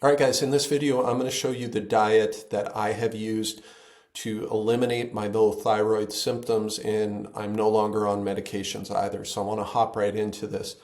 All right, guys, in this video, I'm going to show you the diet that I have used to eliminate my low thyroid symptoms, and I'm no longer on medications either. So I want to hop right into this.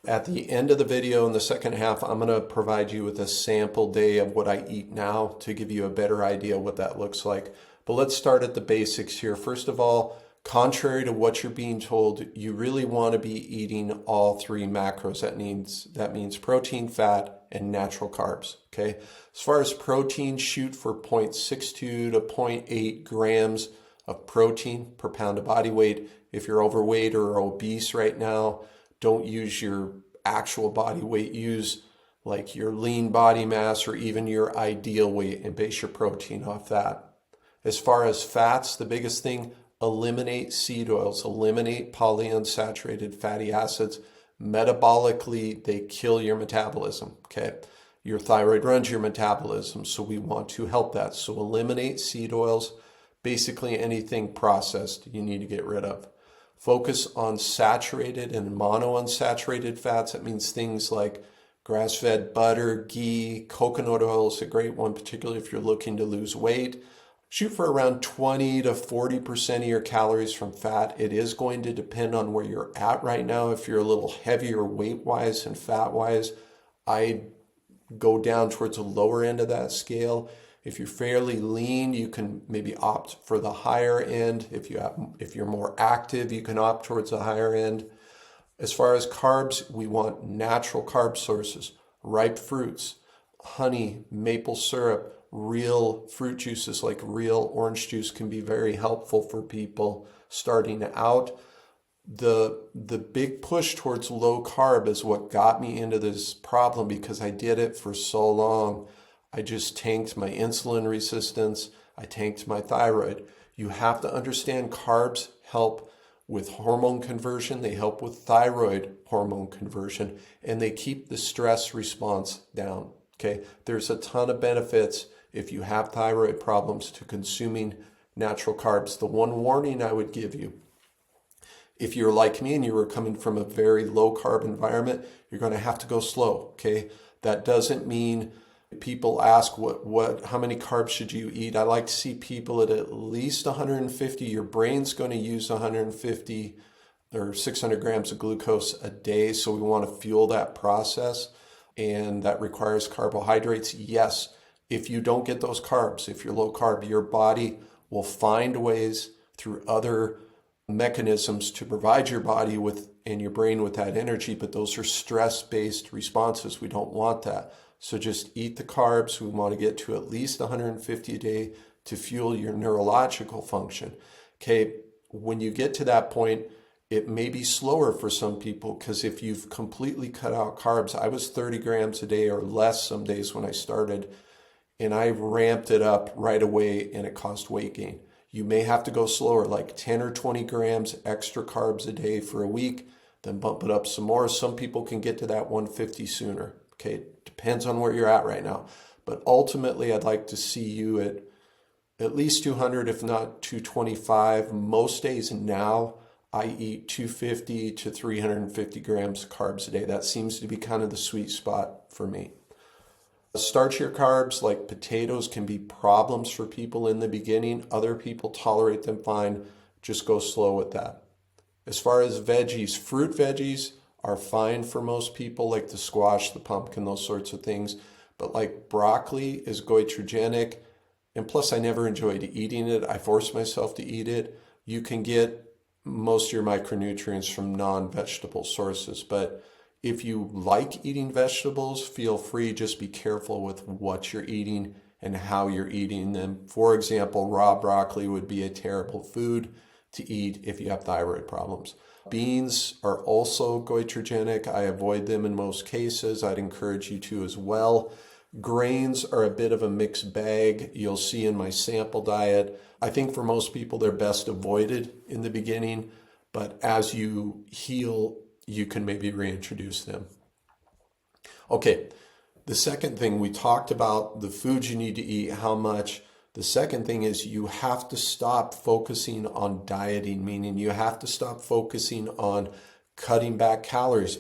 At the end of the video, in the second half, I'm going to provide you with a sample day of what I eat now to give you a better idea what that looks like. But let's start at the basics here. First of all, contrary to what you're being told, you really want to be eating all three macros. That means protein, fat, and natural carbs. Okay. As far as protein, shoot for 0.62 to 0.8 grams of protein per pound of body weight. If you're overweight or obese right now, don't use your actual body weight. Use like your lean body mass or even your ideal weight and base your protein off that. As far as fats, the biggest thing, eliminate seed oils, eliminate polyunsaturated fatty acids. Metabolically, they kill your metabolism, okay? Your thyroid runs your metabolism, so we want to help that. So eliminate seed oils. Basically anything processed you need to get rid of. Focus on saturated and monounsaturated fats. That means things like grass-fed butter, ghee, coconut oil is a great one, particularly if you're looking to lose weight. Shoot for around 20 to 40% of your calories from fat. It is going to depend on where you're at right now. If you're a little heavier weight-wise and fat-wise, I'd go down towards the lower end of that scale. If you're fairly lean, you can maybe opt for the higher end. If you're more active, you can opt towards the higher end. As far as carbs, we want natural carb sources, ripe fruits, honey, maple syrup. Real fruit juices like real orange juice can be very helpful for people starting out. The big push towards low carb is what got me into this problem because I did it for so long. I just tanked my insulin resistance. I tanked my thyroid. You have to understand carbs help with hormone conversion. They help with thyroid hormone conversion, and they keep the stress response down. Okay, there's a ton of benefits if you have thyroid problems to consuming natural carbs. The one warning I would give you, if you're like me and you were coming from a very low carb environment, you're going to have to go slow. Okay, that doesn't mean people ask how many carbs should you eat. I like to see people at least 150. Your brain's going to use 150 or 600 grams of glucose a day. So we want to fuel that process, and that requires carbohydrates. Yes. If you don't get those carbs, if you're low carb, your body will find ways through other mechanisms to provide your body with and your brain with that energy, but those are stress-based responses. We don't want that. So just eat the carbs. We want to get to at least 150 a day to fuel your neurological function. Okay, when you get to that point, it may be slower for some people because if you've completely cut out carbs, I was 30 grams a day or less some days when I started, and I ramped it up right away and it caused weight gain. You may have to go slower, like 10 or 20 grams extra carbs a day for a week, then bump it up some more. Some people can get to that 150 sooner. Okay, depends on where you're at right now. But ultimately, I'd like to see you at least 200, if not 225. Most days now, I eat 250 to 350 grams of carbs a day. That seems to be kind of the sweet spot for me. Starchier carbs like potatoes can be problems for people in the beginning. Other people tolerate them fine. Just go slow with that. As far as veggies, fruit veggies are fine for most people, like the squash, the pumpkin, those sorts of things. But like broccoli is goitrogenic, and plus I never enjoyed eating it. I forced myself to eat it. You can get most of your micronutrients from non-vegetable sources, but if you like eating vegetables, feel free. Just be careful with what you're eating and how you're eating them. For example, raw broccoli would be a terrible food to eat if you have thyroid problems. Beans are also goitrogenic. I avoid them in most cases. I'd encourage you to as well. Grains are a bit of a mixed bag. You'll see in my sample diet. I think for most people, they're best avoided in the beginning, but as you heal, you can maybe reintroduce them. Okay, the second thing, we talked about the foods you need to eat, how much. The second thing is you have to stop focusing on dieting, meaning you have to stop focusing on cutting back calories.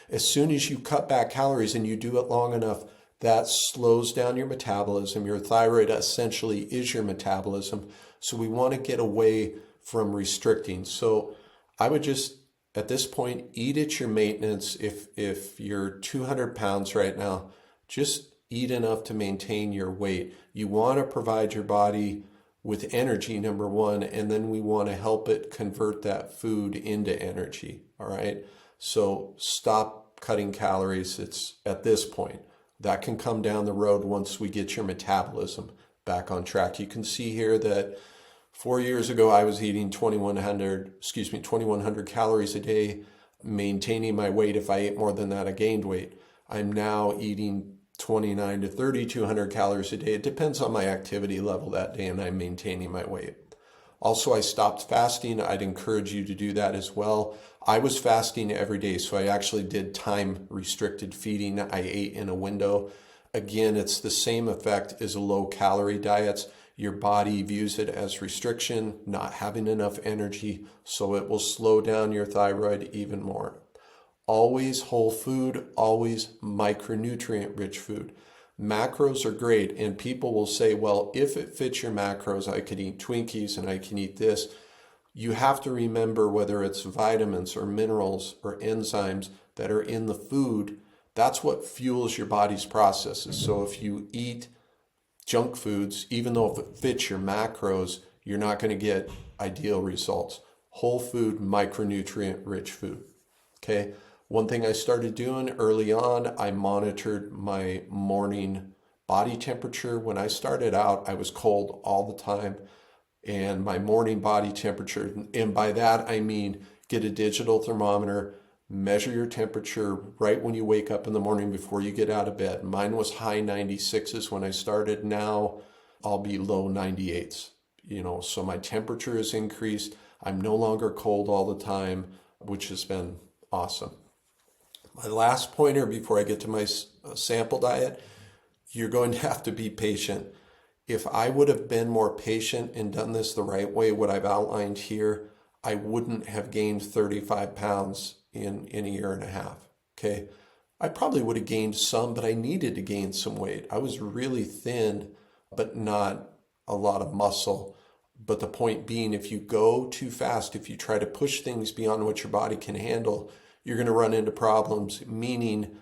As soon as you cut back calories and you do it long enough, that slows down your metabolism. Your thyroid essentially is your metabolism. So we want to get away from restricting. So I would just, at this point, eat at your maintenance. If you're 200 pounds right now, just eat enough to maintain your weight. You want to provide your body with energy, number one, and then we want to help it convert that food into energy. All right. So stop cutting calories. It's at this point. That can come down the road once we get your metabolism back on track. You can see here that 4 years ago, I was eating 2,100 calories a day, maintaining my weight. If I ate more than that, I gained weight. I'm now eating 29 to 3,200 calories a day. It depends on my activity level that day, and I'm maintaining my weight. Also, I stopped fasting. I'd encourage you to do that as well. I was fasting every day, so I actually did time restricted feeding. I ate in a window. Again, it's the same effect as low calorie diets. Your body views it as restriction, not having enough energy, so it will slow down your thyroid even more. Always whole food, always micronutrient rich food. Macros are great, and people will say, well, if it fits your macros, I could eat Twinkies and I can eat this. You have to remember whether it's vitamins or minerals or enzymes that are in the food, that's what fuels your body's processes. So if you eat junk foods, even though if it fits your macros, you're not going to get ideal results. Whole food, micronutrient rich food. Okay. One thing I started doing early on, I monitored my morning body temperature. When I started out, I was cold all the time, and my morning body temperature, and by that I mean get a digital thermometer, measure your temperature right when you wake up in the morning before you get out of bed. Mine was high 96s when I started. Now I'll be low 98s. So my temperature has increased. I'm no longer cold all the time, which has been awesome. My last pointer before I get to my sample diet, you're going to have to be patient. If I would have been more patient and done this the right way, what I've outlined here, I wouldn't have gained 35 pounds in a year and a half. Okay. I probably would have gained some, but I needed to gain some weight. I was really thin, but not a lot of muscle. But the point being, if you go too fast, if you try to push things beyond what your body can handle, you're going to run into problems. Meaning,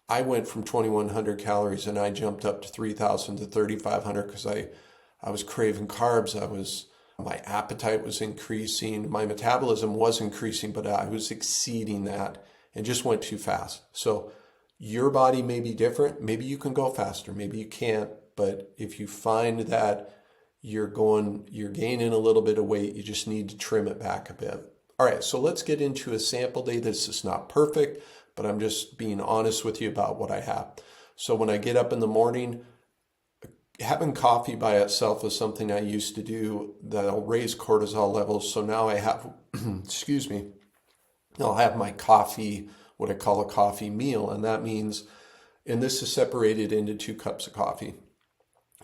I went from 2,100 calories and I jumped up to 3,000 to 3,500 because I was craving carbs. My appetite was increasing. My metabolism was increasing, but I was exceeding that and just went too fast. So your body may be different. Maybe you can go faster. Maybe you can't. But if you find that you're gaining a little bit of weight, you just need to trim it back a bit. All right, so let's get into a sample day. This is not perfect, but I'm just being honest with you about what I have. So when I get up in the morning, having coffee by itself is something I used to do that'll raise cortisol levels. So now I have, excuse me, I'll have my coffee, what I call a coffee meal. And that means, and this is separated into 2 cups of coffee,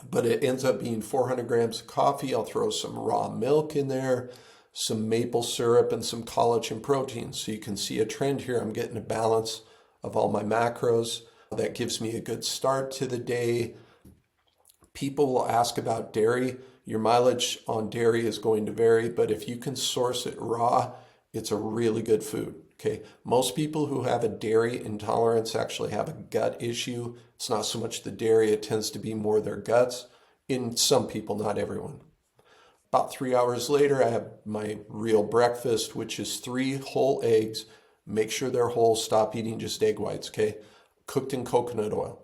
but it ends up being 400 grams of coffee. I'll throw some raw milk in there, some maple syrup, and some collagen protein. So you can see a trend here. I'm getting a balance of all my macros. That gives me a good start to the day. People will ask about dairy. Your mileage on dairy is going to vary, but if you can source it raw, it's a really good food. Okay. Most people who have a dairy intolerance actually have a gut issue. It's not so much the dairy, it tends to be more their guts. In some people, not everyone. About 3 hours later, I have my real breakfast, which is 3 whole eggs. Make sure they're whole. Stop eating just egg whites, okay? Cooked in coconut oil.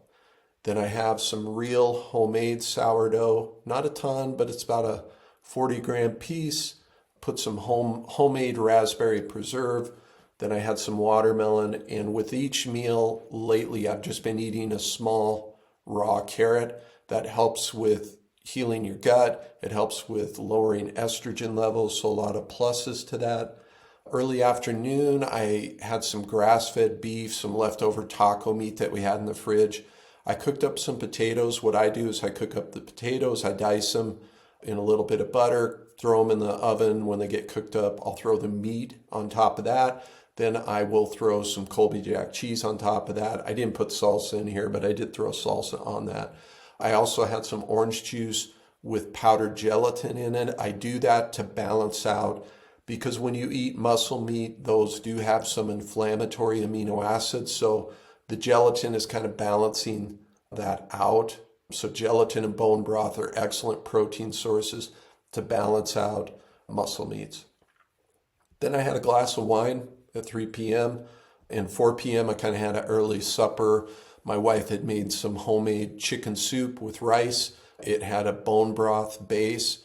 Then I have some real homemade sourdough. Not a ton, but it's about a 40-gram piece. Put some homemade raspberry preserve. Then I had some watermelon. And with each meal lately, I've just been eating a small raw carrot. That helps with healing your gut. It helps with lowering estrogen levels, so a lot of pluses to that. Early afternoon, I had some grass-fed beef, some leftover taco meat that we had in the fridge. I cooked up some potatoes. What I do is I cook up the potatoes, I dice them in a little bit of butter, throw them in the oven. When they get cooked up, I'll throw the meat on top of that. Then I will throw some Colby Jack cheese on top of that. I didn't put salsa in here, but I did throw salsa on that. I also had some orange juice with powdered gelatin in it. I do that to balance out, because when you eat muscle meat, those do have some inflammatory amino acids. So the gelatin is kind of balancing that out. So gelatin and bone broth are excellent protein sources to balance out muscle meats. Then I had a glass of wine at 3 p.m. and 4 p.m. I kind of had an early supper. My wife had made some homemade chicken soup with rice. It had a bone broth base.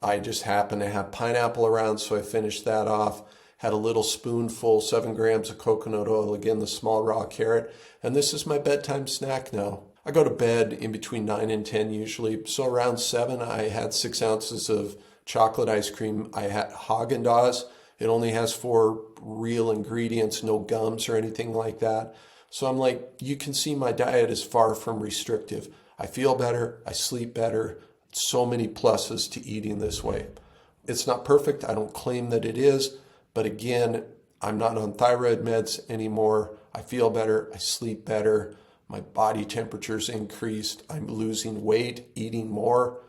I just happened to have pineapple around, so I finished that off. Had a little spoonful, 7 grams of coconut oil, again, the small raw carrot. And this is my bedtime snack now. I go to bed in between 9 and 10 usually. So around 7, I had 6 ounces of chocolate ice cream. I had Haagen-Dazs. It only has 4 real ingredients, no gums or anything like that. So I'm like, you can see my diet is far from restrictive. I feel better. I sleep better. So many pluses to eating this way. It's not perfect. I don't claim that it is. But again, I'm not on thyroid meds anymore. I feel better. I sleep better. My body temperature's increased. I'm losing weight, eating more.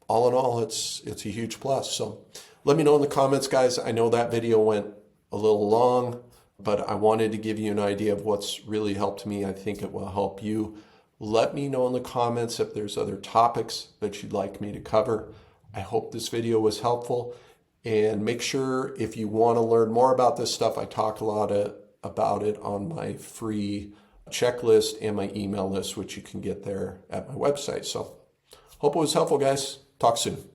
All in all, it's a huge plus. So let me know in the comments, guys. I know that video went a little long, but I wanted to give you an idea of what's really helped me. I think it will help you. Let me know in the comments if there's other topics that you'd like me to cover. I hope this video was helpful. And make sure, if you want to learn more about this stuff, I talk a lot about it on my free checklist and my email list, which you can get there at my website. So hope it was helpful, guys. Talk soon.